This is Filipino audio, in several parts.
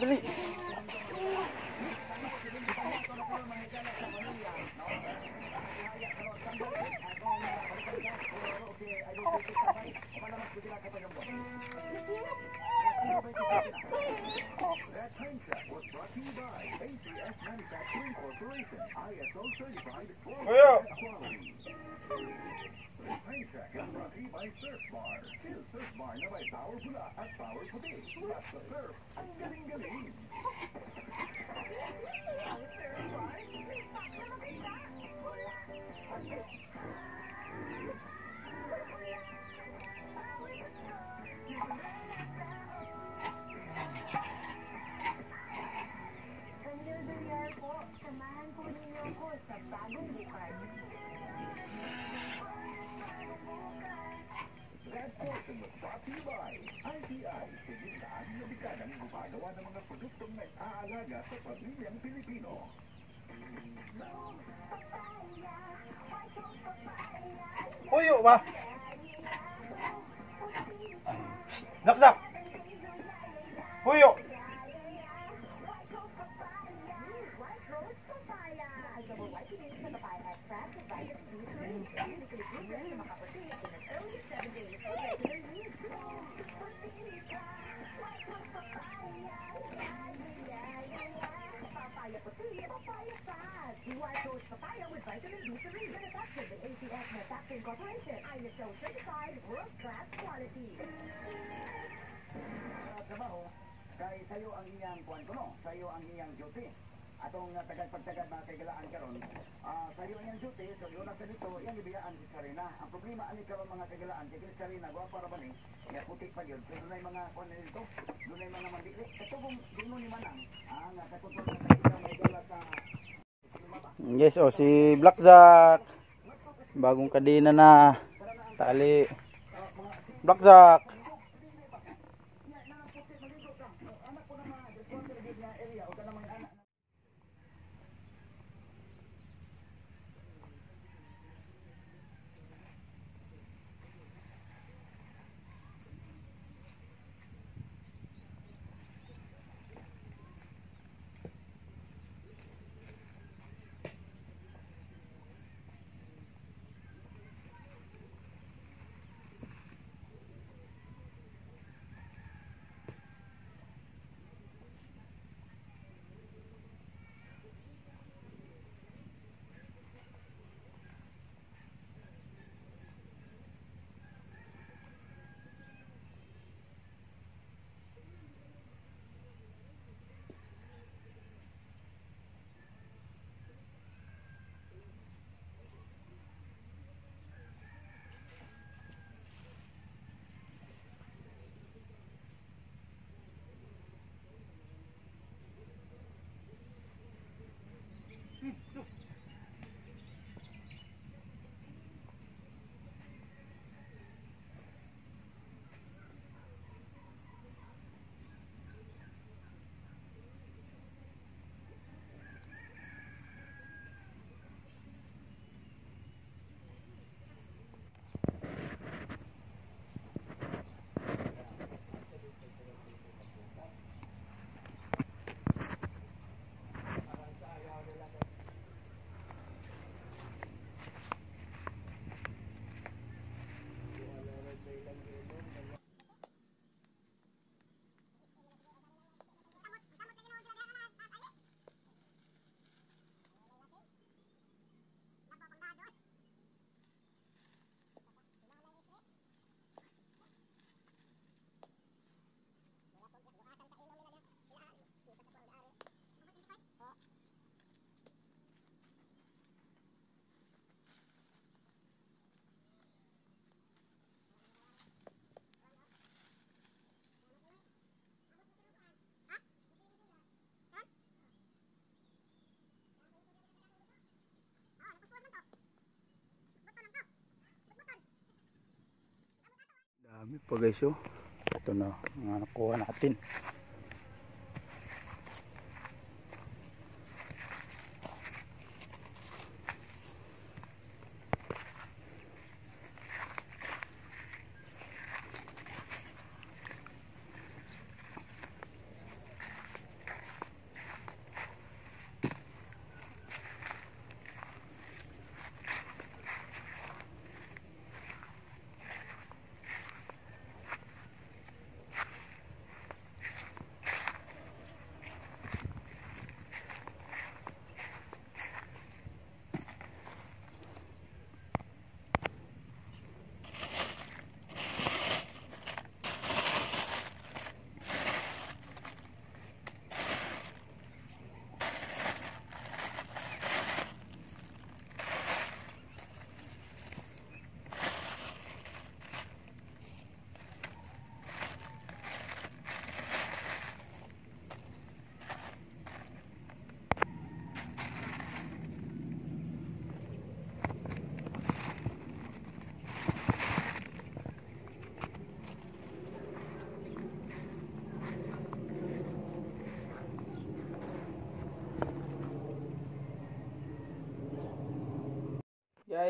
dali. Kuya! Samahan po ninyo ako sa bagong bukad. That portion was brought to you by ITI, sigitlaan na dekadang gumagawa ng mga produktong may aalaga sa pamilyang Pilipino. Puyo ba? Laksak! Puyo! White Rose Papaya with vitamin B3 manufactured by ACS Manufacturing Corporation. ISO certified world-class quality. Trabaho, kay sayo ang iyang kuwan ko no, sayo ang iyang duty. Atong tagad-pagtagad mga kaigalaan karon, sayo ang iyang duty, so yun sa dito, iyang ibiyaan si Sarina. Ang problema ani karon mga kaigalaan, kay Sarina, guwapa ra ba ni? Kaya puti pa yun. So dunay mga kuwan nito, dunay mga mandili. Katubong dino ni Manang, ang kakontrol ng kaigalaan may dala sa Yes, oh, si Blackjack. Bagong kadena na. Tali. Blackjack. Dami pa guys, oh. Ito na ang nakuha natin.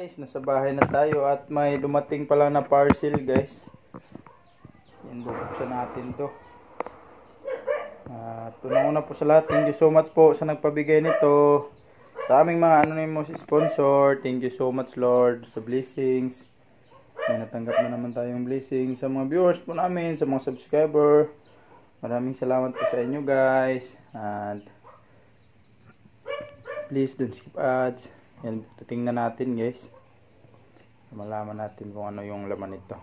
Guys, nasa bahay na tayo at may dumating pala na parcel guys. Yan, bubuksan natin to. Tunang-una po sa lahat, thank you so much po sa nagpabigay nito. Sa aming mga anonymous sponsor, thank you so much Lord sa blessings. May natanggap na naman tayong blessings sa mga viewers po namin, sa mga subscriber. Maraming salamat po sa inyo guys. And please don't skip ads. Yan, titingnan natin guys. Malaman natin kung ano yung laman nito.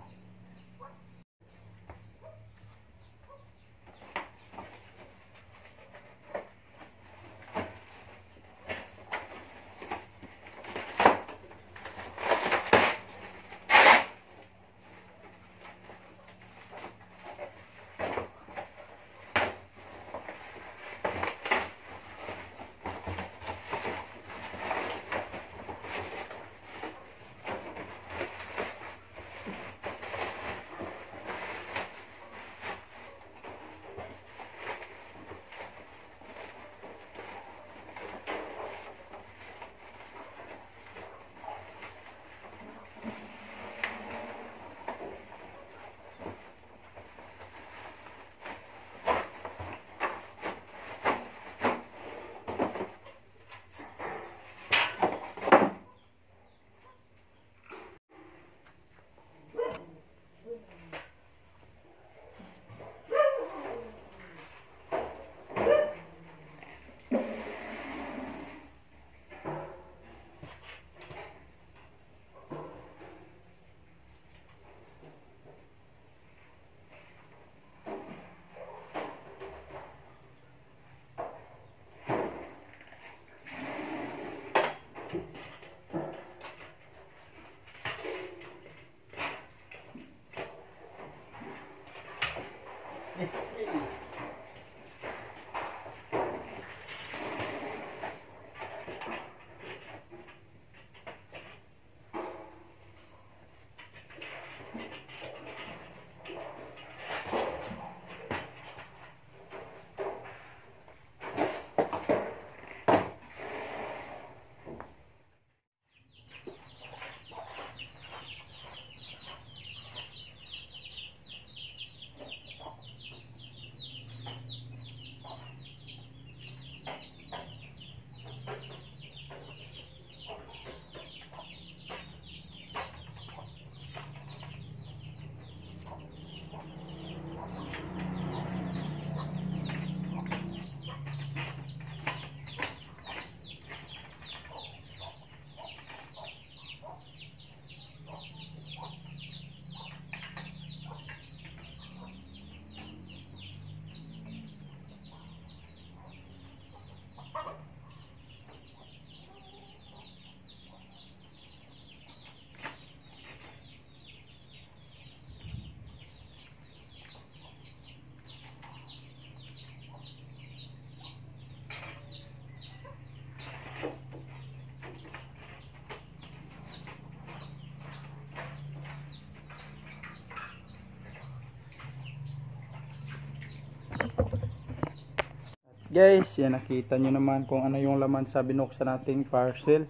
Guys, yan, nakita nyo naman kung ano yung laman sa binuksan nating parcel.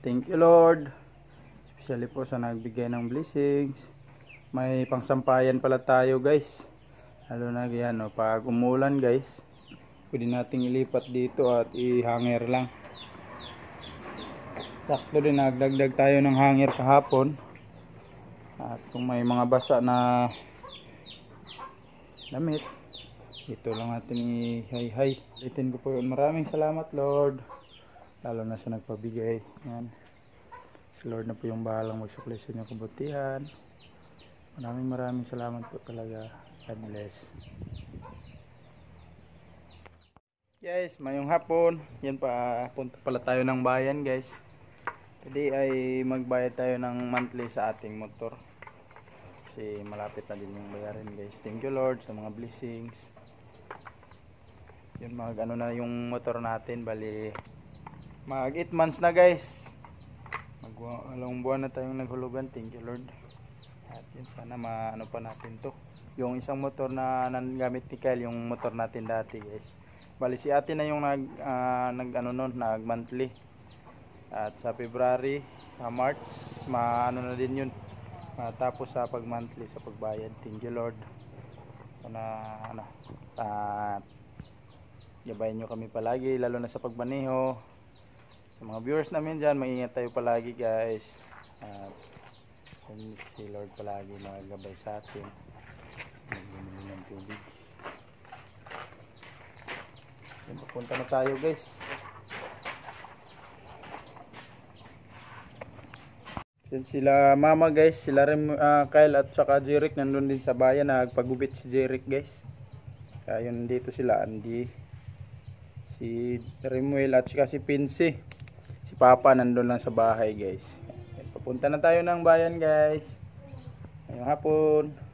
Thank you Lord, especially po sa nagbigay ng blessings. May pangsampayan pala tayo guys, lalo na yan, no, pag umulan guys, pwede nating ilipat dito at i-hanger lang. Sakto din, nagdagdag tayo ng hanger kahapon. At kung may mga basa na damit, ito lang natin i-hay-hay. Ulitin ko po yun. Maraming salamat Lord, lalo na sa nagpabigay. Yan, si Lord na po yung bahalang magsukli sa inyong kabutihan. Maraming salamat po talaga. God bless. Guys, mayong hapon. Yan pa, punta pala tayo ng bayan guys. Today ay magbayad tayo ng monthly sa ating motor. Kasi malapit na din yung bayarin guys. Thank you Lord sa mga blessings. Yun, mag ano na yung motor natin, bali mag 8 months na guys. Mag-alawang buwan na tayong naghulugan. Thank you Lord. At yun, sana maano pa natin to. Yung isang motor na nagamit ni Kyle, yung motor natin dati guys. Bali si ate na yung nag ano nun, nag monthly. At sa February, March, maano na din yun. Matapos sa pag-monthly sa pagbayad. Thank you Lord. At gabayan nyo kami palagi, lalo na sa pagmaneho. Sa mga viewers namin dyan, maingat tayo palagi guys. At si Lord palagi magabay sa atin. Magbumili ng tubig. Papunta na tayo guys. Yan sila mama guys, sila Kyle at saka Jeric nandun din sa bayan, nagpagubit si Jeric guys. Kaya yun dito sila Andy, si Remuel at saka si Pincy. Si Papa nandun lang sa bahay guys. Papunta na tayo ng bayan guys. Ngayong hapon.